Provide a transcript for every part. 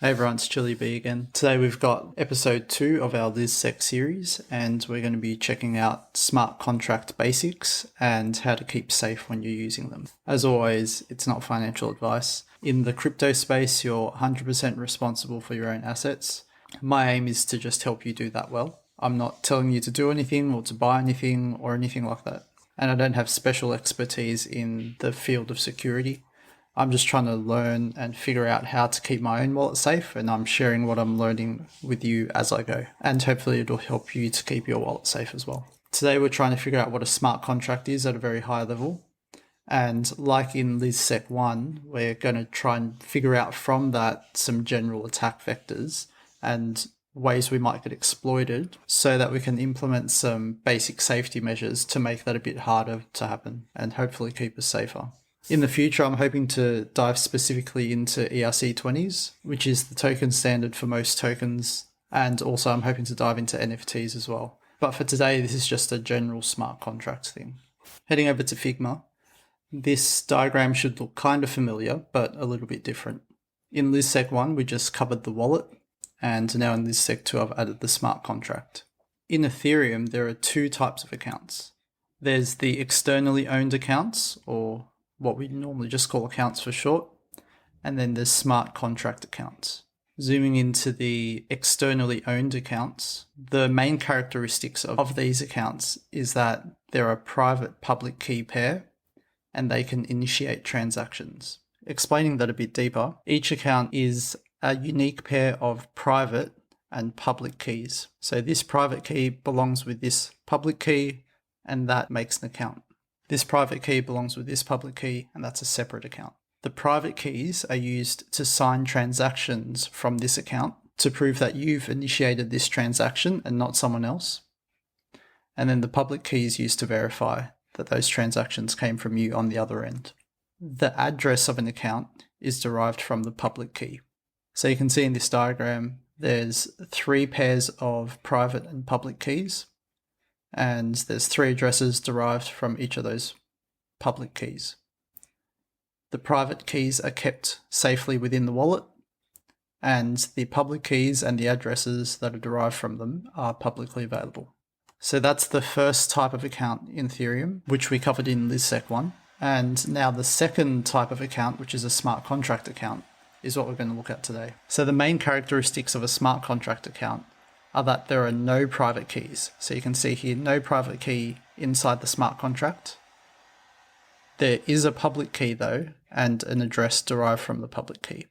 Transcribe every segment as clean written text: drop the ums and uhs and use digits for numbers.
Hey everyone, it's Chili B again. Today we've got episode 2 of our Lizsec series, and we're going to be checking out smart contract basics and how to keep safe when you're using them. As always, it's not financial advice. In the crypto space, you're 100% responsible for your own assets. My aim is to just help you do that well. I'm not telling you to do anything or to buy anything or anything like that. And I don't have special expertise in the field of security. I'm just trying to learn and figure out how to keep my own wallet safe, and I'm sharing what I'm learning with you as I go. And hopefully it'll help you to keep your wallet safe as well. Today we're trying to figure out what a smart contract is at a very high level. And like in Lizsec-1, we're going to try and figure out from that some general attack vectors and ways we might get exploited so that we can implement some basic safety measures to make that a bit harder to happen and hopefully keep us safer. In the future, I'm hoping to dive specifically into ERC20s, which is the token standard for most tokens, and also I'm hoping to dive into NFTs as well. But for today, this is just a general smart contract thing. Heading over to Figma, this diagram should look kind of familiar, but a little bit different. In Lizsec-1, we just covered the wallet, and now in Lizsec-2, I've added the smart contract. In Ethereum, there are two types of accounts. There's the externally owned accounts, or what we normally just call accounts for short, and then there's smart contract accounts. Zooming into the externally owned accounts, the main characteristics of these accounts is that they're a private public key pair and they can initiate transactions. Explaining that a bit deeper, each account is a unique pair of private and public keys. So this private key belongs with this public key, and that makes an account. This private key belongs with this public key, and that's a separate account. The private keys are used to sign transactions from this account to prove that you've initiated this transaction and not someone else. And then the public key is used to verify that those transactions came from you on the other end. The address of an account is derived from the public key. So you can see in this diagram, there's 3 pairs of private and public keys, and there's 3 addresses derived from each of those public keys. The private keys are kept safely within the wallet, and the public keys and the addresses that are derived from them are publicly available. So that's the first type of account in Ethereum, which we covered in Lizsec-1. And now the second type of account, which is a smart contract account, is what we're going to look at today. So the main characteristics of a smart contract account are that there are no private keys. So you can see here, no private key inside the smart contract. There is a public key though, and an address derived from the public key.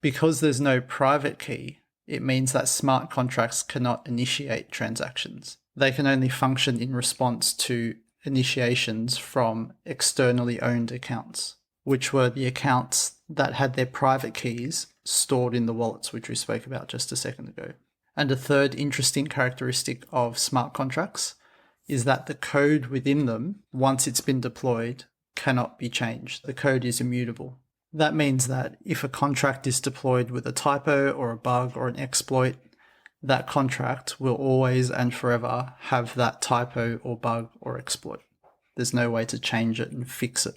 Because there's no private key, it means that smart contracts cannot initiate transactions. They can only function in response to initiations from externally owned accounts, which were the accounts that had their private keys stored in the wallets, which we spoke about just a second ago. And a third interesting characteristic of smart contracts is that the code within them, once it's been deployed, cannot be changed. The code is immutable. That means that if a contract is deployed with a typo or a bug or an exploit, that contract will always and forever have that typo or bug or exploit. There's no way to change it and fix it.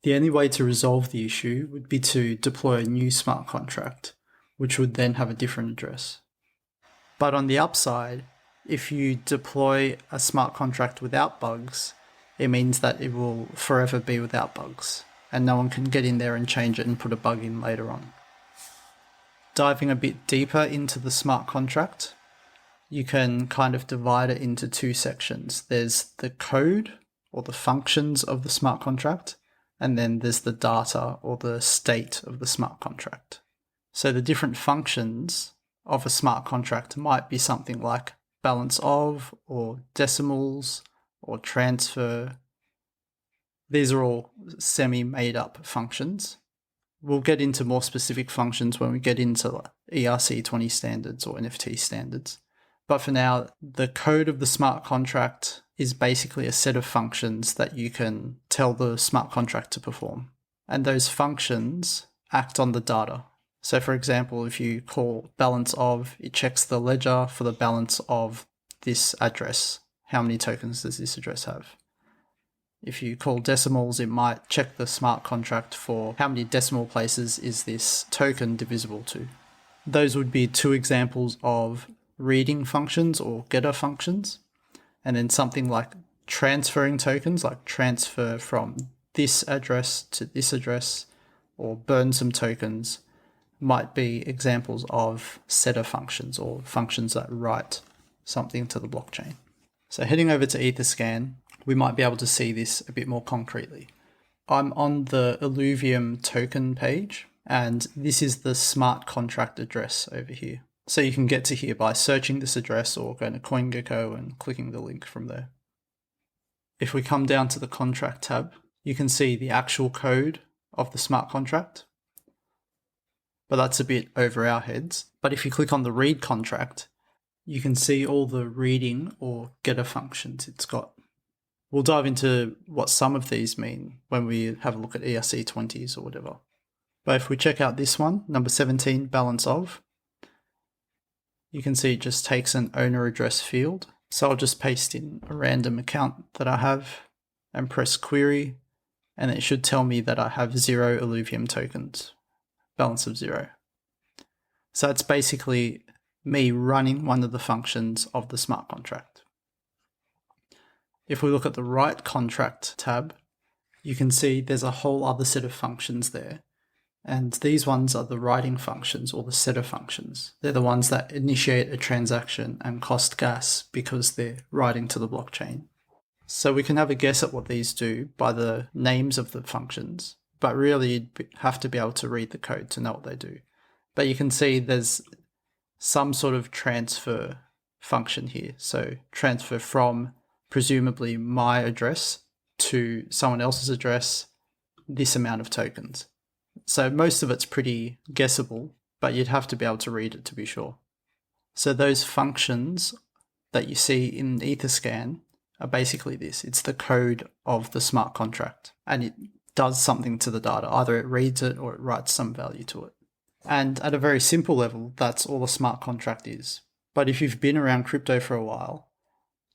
The only way to resolve the issue would be to deploy a new smart contract, which would then have a different address. But on the upside, if you deploy a smart contract without bugs, it means that it will forever be without bugs, and no one can get in there and change it and put a bug in later on. Diving a bit deeper into the smart contract, you can kind of divide it into 2 sections. There's the code or the functions of the smart contract, and then there's the data or the state of the smart contract. So the different functions of a smart contract might be something like balance of, or decimals, or transfer. These are all semi-made up functions. We'll get into more specific functions when we get into ERC20 standards or NFT standards. But for now, the code of the smart contract is basically a set of functions that you can tell the smart contract to perform. And those functions act on the data. So for example, if you call balance of, it checks the ledger for the balance of this address. How many tokens does this address have? If you call decimals, it might check the smart contract for how many decimal places is this token divisible to. Those would be two examples of reading functions or getter functions. And then something like transferring tokens, like transfer from this address to this address, or burn some tokens, might be examples of setter functions or functions that write something to the blockchain. So heading over to Etherscan, we might be able to see this a bit more concretely. I'm on the Illuvium token page, and this is the smart contract address over here. So you can get to here by searching this address or going to CoinGecko and clicking the link from there. If we come down to the contract tab, you can see the actual code of the smart contract, but that's a bit over our heads. But if you click on the read contract, you can see all the reading or getter functions it's got. We'll dive into what some of these mean when we have a look at ERC20s or whatever. But if we check out this one, number 17, balance of, you can see it just takes an owner address field. So I'll just paste in a random account that I have and press query, and it should tell me that I have 0 Illuvium tokens, balance of 0. So it's basically me running one of the functions of the smart contract. If we look at the write contract tab, you can see there's a whole other set of functions there. And these ones are the writing functions or the setter functions. They're the ones that initiate a transaction and cost gas because they're writing to the blockchain. So we can have a guess at what these do by the names of the functions, but really you'd have to be able to read the code to know what they do. But you can see there's some sort of transfer function here. So transfer from presumably my address to someone else's address, this amount of tokens. So most of it's pretty guessable, but you'd have to be able to read it to be sure. So those functions that you see in Etherscan are basically this. It's the code of the smart contract, and it does something to the data. Either it reads it or it writes some value to it. And at a very simple level, that's all a smart contract is. But if you've been around crypto for a while,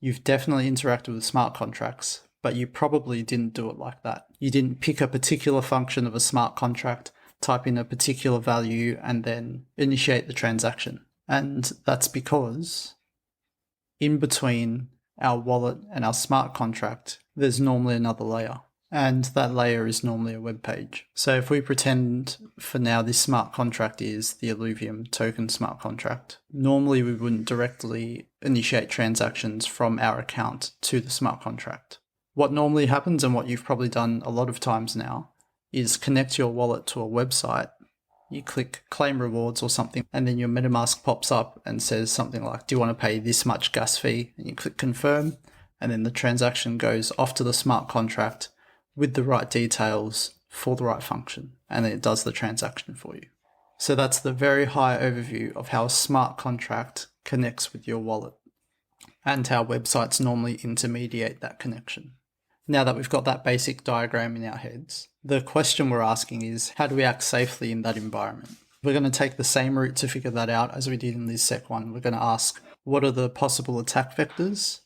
you've definitely interacted with smart contracts, but you probably didn't do it like that. You didn't pick a particular function of a smart contract, type in a particular value, and then initiate the transaction. And that's because in between our wallet and our smart contract, there's normally another layer. And that layer is normally a web page. So if we pretend for now this smart contract is the Illuvium token smart contract, normally we wouldn't directly initiate transactions from our account to the smart contract. What normally happens, and what you've probably done a lot of times now, is connect your wallet to a website. You click claim rewards or something, and then your MetaMask pops up and says something like, do you want to pay this much gas fee? And you click confirm, and then the transaction goes off to the smart contract with the right details for the right function, and then it does the transaction for you. So that's the very high overview of how a smart contract connects with your wallet and how websites normally intermediate that connection. Now that we've got that basic diagram in our heads, the question we're asking is, how do we act safely in that environment? We're going to take the same route to figure that out as we did in Lizsec-1. We're going to ask, what are the possible attack vectors?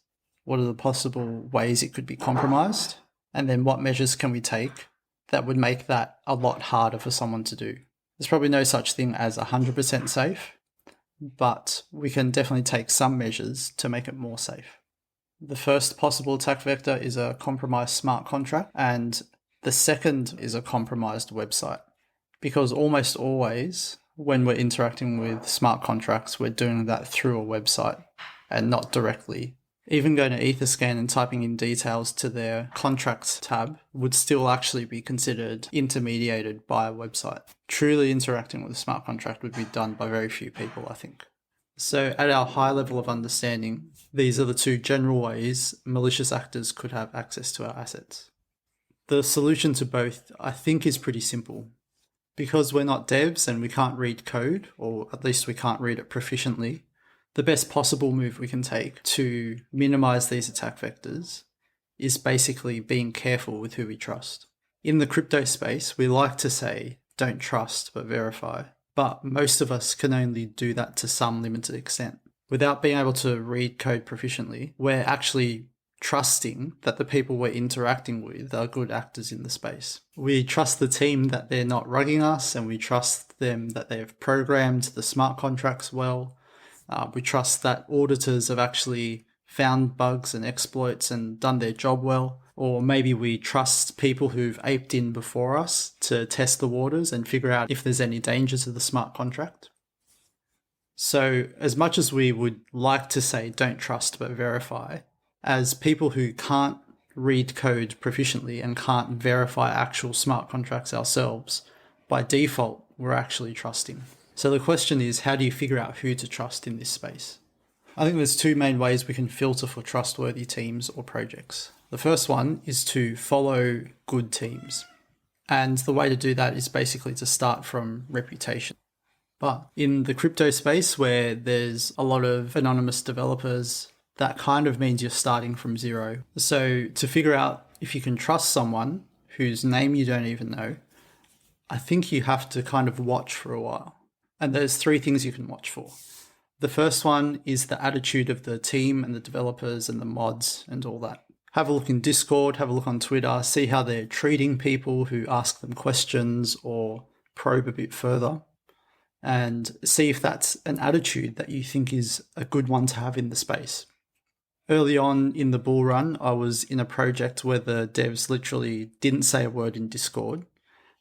What are the possible ways it could be compromised? And then what measures can we take that would make that a lot harder for someone to do? There's probably no such thing as 100% safe, but we can definitely take some measures to make it more safe. The first possible attack vector is a compromised smart contract, and the second is a compromised website. Because almost always, when we're interacting with smart contracts, we're doing that through a website and not directly. Even going to Etherscan and typing in details to their contracts tab would still actually be considered intermediated by a website. Truly interacting with a smart contract would be done by very few people, I think. So at our high level of understanding, these are the two general ways malicious actors could have access to our assets. The solution to both, I think, is pretty simple. Because we're not devs and we can't read code, or at least we can't read it proficiently, the best possible move we can take to minimize these attack vectors is basically being careful with who we trust. In the crypto space, we like to say, don't trust but verify. But most of us can only do that to some limited extent. Without being able to read code proficiently, we're actually trusting that the people we're interacting with are good actors in the space. We trust the team that they're not rugging us, and we trust them that they've programmed the smart contracts well. We trust that auditors have actually found bugs and exploits and done their job well. Or maybe we trust people who've aped in before us to test the waters and figure out if there's any danger to the smart contract. So as much as we would like to say don't trust but verify, as people who can't read code proficiently and can't verify actual smart contracts ourselves, by default, we're actually trusting. So the question is, how do you figure out who to trust in this space? I think there's two main ways we can filter for trustworthy teams or projects. The first one is to follow good teams. And the way to do that is basically to start from reputation. But in the crypto space where there's a lot of anonymous developers, that kind of means you're starting from zero. So to figure out if you can trust someone whose name you don't even know, I think you have to kind of watch for a while. And there's three things you can watch for. The first one is the attitude of the team and the developers and the mods and all that. Have a look in Discord, have a look on Twitter, see how they're treating people who ask them questions or probe a bit further, and see if that's an attitude that you think is a good one to have in the space. Early on in the bull run, I was in a project where the devs literally didn't say a word in Discord.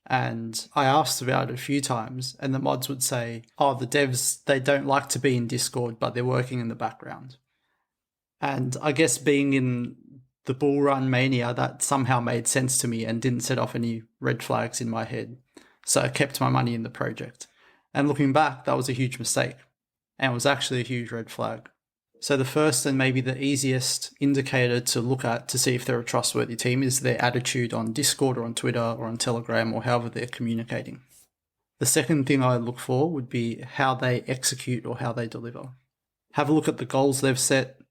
And I asked about it a few times, and the mods would say, oh, the devs, they don't like to be in Discord, but they're working in the background. And I guess being in the bull run mania, that somehow made sense to me and didn't set off any red flags in my head. So I kept my money in the project. And looking back, that was a huge mistake, and it was actually a huge red flag. So the first and maybe the easiest indicator to look at to see if they're a trustworthy team is their attitude on Discord or on Twitter or on Telegram or however they're communicating. The second thing I look for would be how they execute or how they deliver. Have a look at the goals they've set.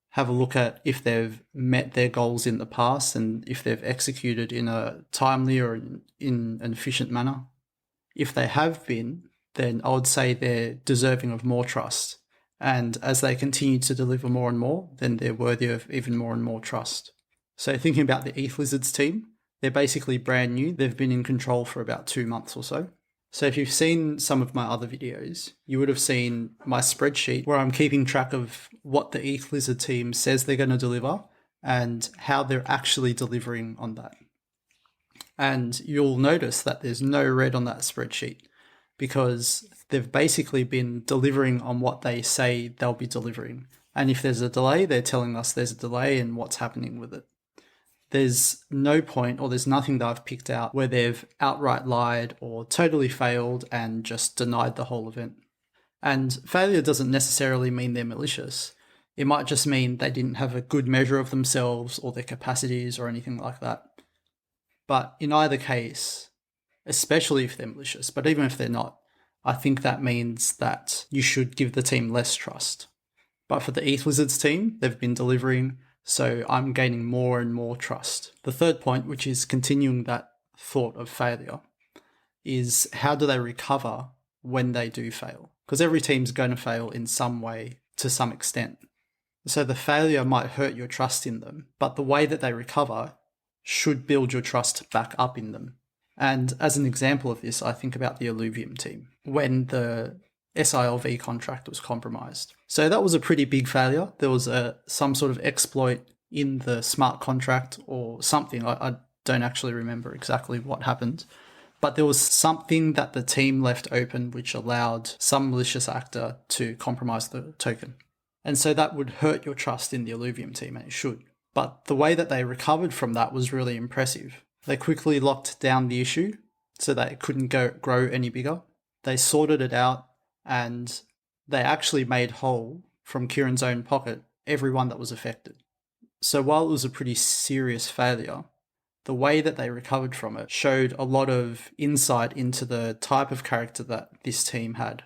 Have a look at if they've met their goals in the past and if they've executed in a timely or in an efficient manner. If they have been, then I would say they're deserving of more trust. And as they continue to deliver more and more, then they're worthy of even more and more trust. So thinking about the Ethlizards team, they're basically brand new. They've been in control for about 2 months or so. So if you've seen some of my other videos, you would have seen my spreadsheet where I'm keeping track of what the Ethlizard team says they're going to deliver and how they're actually delivering on that. And you'll notice that there's no red on that spreadsheet, because they've basically been delivering on what they say they'll be delivering. And if there's a delay, they're telling us there's a delay and what's happening with it. There's no point, or there's nothing that I've picked out where they've outright lied or totally failed and just denied the whole event. And failure doesn't necessarily mean they're malicious. It might just mean they didn't have a good measure of themselves or their capacities or anything like that. But in either case, especially if they're malicious, but even if they're not, I think that means that you should give the team less trust. But for the Ethlizards team, they've been delivering, so I'm gaining more and more trust. The third point, which is continuing that thought of failure, is how do they recover when they do fail? Because every team's going to fail in some way to some extent. So the failure might hurt your trust in them, but the way that they recover should build your trust back up in them. And as an example of this, I think about the Illuvium team when the SILV contract was compromised. So that was a pretty big failure. There was some sort of exploit in the smart contract or something. I don't actually remember exactly what happened, but there was something that the team left open which allowed some malicious actor to compromise the token. And so that would hurt your trust in the Illuvium team, and it should. But the way that they recovered from that was really impressive. They quickly locked down the issue so that it couldn't grow any bigger. They sorted it out, and they actually made whole from Kieran's own pocket everyone that was affected. So while it was a pretty serious failure, the way that they recovered from it showed a lot of insight into the type of character that this team had.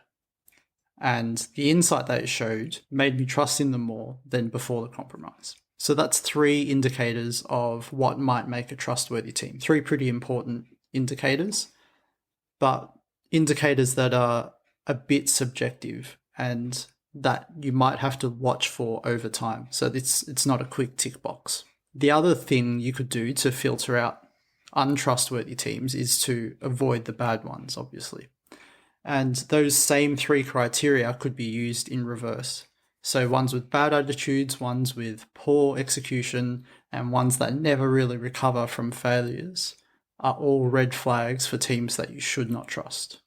And the insight that it showed made me trust in them more than before the compromise. So that's 3 indicators of what might make a trustworthy team. 3 pretty important indicators, but indicators that are a bit subjective and that you might have to watch for over time. So it's not a quick tick box. The other thing you could do to filter out untrustworthy teams is to avoid the bad ones, obviously. And those same 3 criteria could be used in reverse. So ones with bad attitudes, ones with poor execution, and ones that never really recover from failures are all red flags for teams that you should not trust.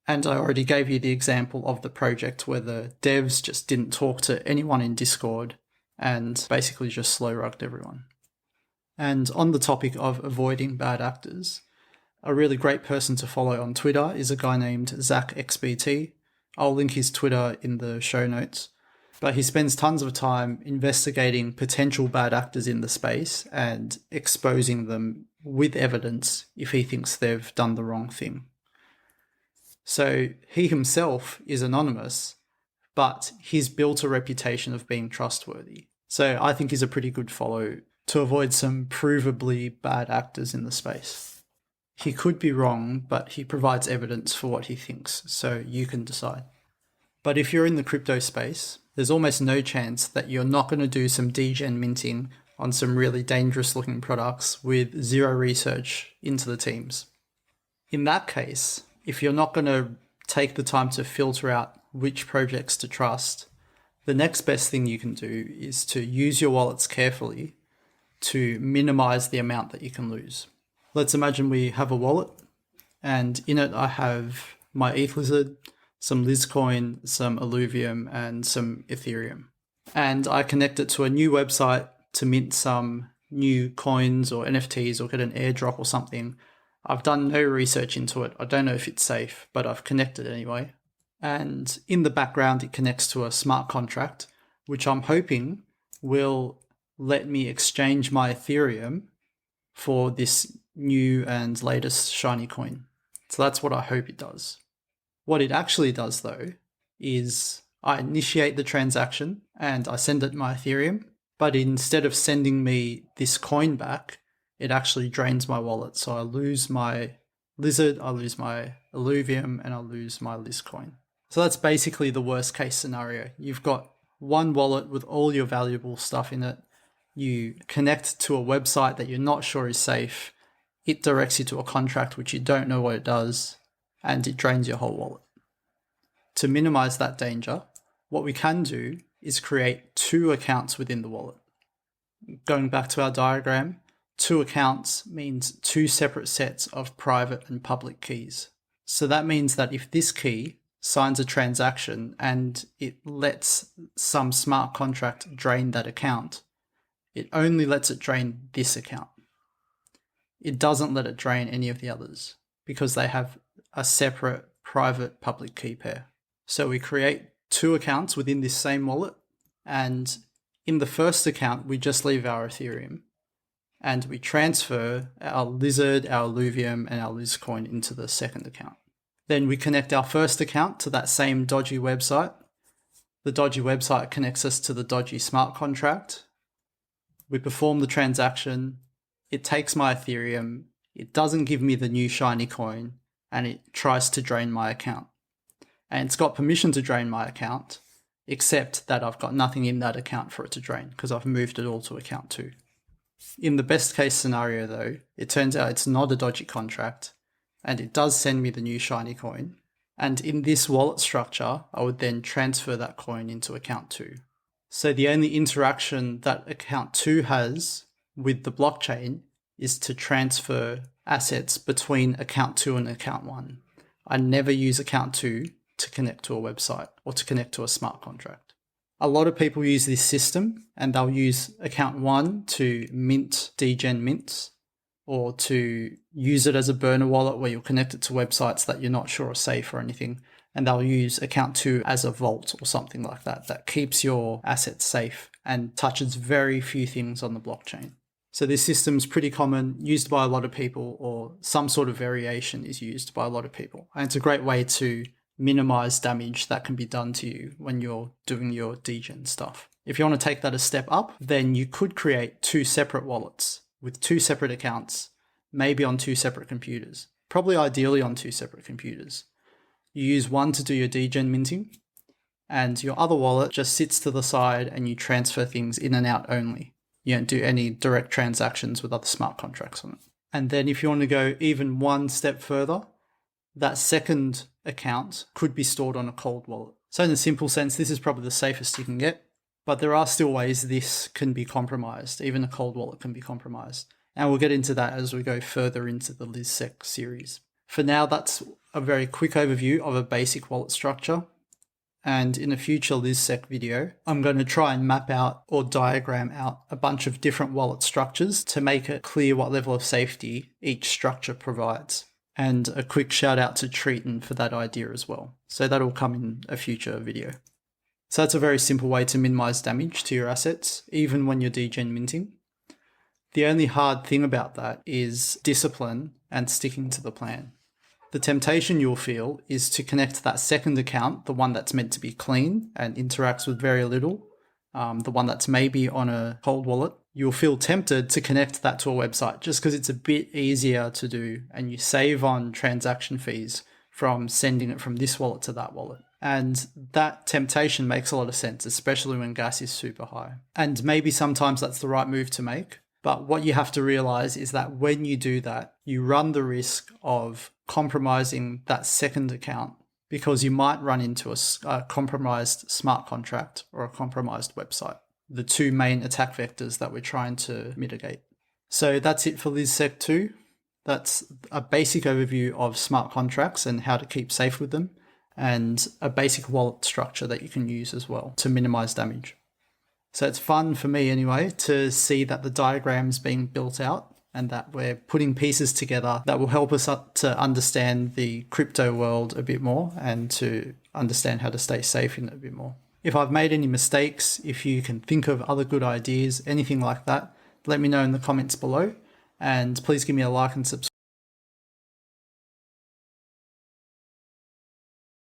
And I already gave you the example of the project where the devs just didn't talk to anyone in Discord and basically just slow-rugged everyone. And on the topic of avoiding bad actors, a really great person to follow on Twitter is a guy named Lizsec-2. I'll link his Twitter in the show notes. But he spends tons of time investigating potential bad actors in the space and exposing them with evidence if he thinks they've done the wrong thing. So he himself is anonymous, but he's built a reputation of being trustworthy. So I think he's a pretty good follow to avoid some provably bad actors in the space. He could be wrong, but he provides evidence for what he thinks, so you can decide. But if you're in the crypto space, there's almost no chance that you're not going to do some Degen minting on some really dangerous looking products with zero research into the teams. In that case, if you're not going to take the time to filter out which projects to trust, the next best thing you can do is to use your wallets carefully to minimize the amount that you can lose. Let's imagine we have a wallet, and in it I have my Ethlizard, some Lizcoin, some Illuvium, and some Ethereum. And I connect it to a new website to mint some new coins or NFTs or get an airdrop or something. I've done no research into it. I don't know if it's safe, but I've connected anyway. And in the background, it connects to a smart contract, which I'm hoping will let me exchange my Ethereum for this new and latest shiny coin. So that's what I hope it does. What it actually does, though, is I initiate the transaction and I send it my Ethereum, but instead of sending me this coin back, it actually drains my wallet. So I lose my Lizard, I lose my Illuvium, and I lose my Lizcoin. So that's basically the worst case scenario. You've got one wallet with all your valuable stuff in it. You connect to a website that you're not sure is safe. It directs you to a contract which you don't know what it does, and it drains your whole wallet. To minimize that danger, what we can do is create 2 accounts within the wallet. Going back to our diagram, 2 accounts means 2 separate sets of private and public keys. So that means that if this key signs a transaction and it lets some smart contract drain that account, it only lets it drain this account. It doesn't let it drain any of the others because they have a separate private public key pair. So we create 2 accounts within this same wallet, and in the first account, we just leave our Ethereum and we transfer our Lizard, our Illuvium, and our Lizcoin into the second account. Then we connect our first account to that same dodgy website. The dodgy website connects us to the dodgy smart contract. We perform the transaction. It takes my Ethereum. It doesn't give me the new shiny coin, and it tries to drain my account. And it's got permission to drain my account, except that I've got nothing in that account for it to drain because I've moved it all to account 2. In the best case scenario, though, it turns out it's not a dodgy contract, and it does send me the new shiny coin. And in this wallet structure, I would then transfer that coin into account 2. So the only interaction that account 2 has with the blockchain is to transfer assets between account 2 and account 1. I never use account 2 to connect to a website or to connect to a smart contract. A lot of people use this system and they'll use account 1 to mint Degen mints, or to use it as a burner wallet where you'll connect it to websites that you're not sure are safe or anything. And they'll use account 2 as a vault or something like that, that keeps your assets safe and touches very few things on the blockchain. So this system's pretty common, used by a lot of people, or some sort of variation is used by a lot of people. And it's a great way to minimize damage that can be done to you when you're doing your Degen stuff. If you want to take that a step up, then you could create 2 separate wallets with 2 separate accounts, maybe on 2 separate computers, probably ideally on 2 separate computers. You use one to do your Degen minting, and your other wallet just sits to the side and you transfer things in and out only. You don't do any direct transactions with other smart contracts on it. And then if you want to go even one step further, that second account could be stored on a cold wallet. So in a simple sense, this is probably the safest you can get, but there are still ways this can be compromised. Even a cold wallet can be compromised. And we'll get into that as we go further into the Lizsec series. For now, that's a very quick overview of a basic wallet structure. And in a future Lizsec video, I'm going to try and map out or diagram out a bunch of different wallet structures to make it clear what level of safety each structure provides. And a quick shout out to Treaton for that idea as well. So that'll come in a future video. So that's a very simple way to minimize damage to your assets, even when you're Degen minting. The only hard thing about that is discipline and sticking to the plan. The temptation you'll feel is to connect that second account, the one that's meant to be clean and interacts with very little, the one that's maybe on a cold wallet. You'll feel tempted to connect that to a website just because it's a bit easier to do and you save on transaction fees from sending it from this wallet to that wallet. And that temptation makes a lot of sense, especially when gas is super high. And maybe sometimes that's the right move to make. But what you have to realize is that when you do that, you run the risk of compromising that second account because you might run into a compromised smart contract or a compromised website, the two main attack vectors that we're trying to mitigate. So that's it for Lizsec-2. That's a basic overview of smart contracts and how to keep safe with them, and a basic wallet structure that you can use as well to minimize damage. So it's fun for me anyway to see that the diagram's being built out and that we're putting pieces together that will help us to understand the crypto world a bit more and to understand how to stay safe in it a bit more. If I've made any mistakes, if you can think of other good ideas, anything like that, let me know in the comments below. And please give me a like and subscribe